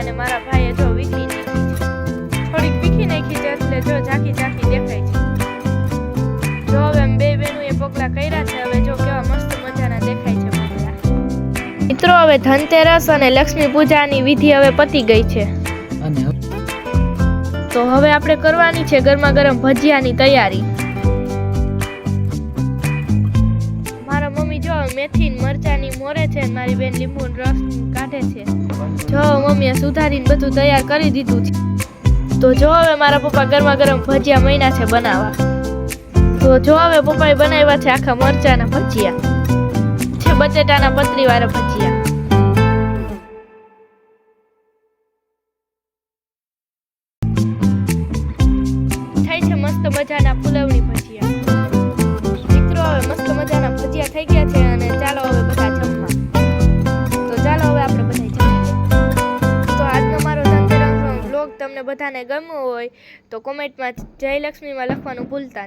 અને મારા ભાઈએ જો વીખી નાખી છે, થોડીક વીખી નાખી છે એટલે જો ઝાંખી ઝાંખી દેખાય છે. જો હવે બે બહેનોએ પગલા કર્યા છે, હવે જો કેવા મસ્ત મજાના દેખાય છે પગલા. મિત્રો હવે ધનતેરસ અને લક્ષ્મી પૂજાની વિધિ હવે પતી ગઈ છે, તો હવે આપણે કરવાની છે ગરમા ગરમ ભજીયાની તૈયારી. મારા મમ્મી જો મેથી મરચાની મોરે છે, મારી બેન લીંબુનો રસ કાઢે છે. જો મમ્મીએ સુધારીને બધું તૈયાર કરી દીધું છે. તો જો હવે મારા પપ્પા ગરમા ગરમ ભજીયા મહિના છે બનાવવા. તો જો હવે પપ્પાએ બનાવ્યા છે આખા મરચાના ભજીયા છે, બટેટાના પતરી વાળા ભજીયા. થાય છે મસ્ત મજાના ફુલવણી ભજીયા. મિત્રો હવે મસ્ત મજાના ભજીયા થઈ ગયા છે અને ચાલો હવે બધા જમવા. તો ચાલો હવે આપણે બધા જમીએ. તો આજનો મારો ધનતેરસનો વ્લોગ તમને બધાને ગમ્યો હોય તો કોમેન્ટમાં જય લક્ષ્મીમાં લખવાનું ભૂલતા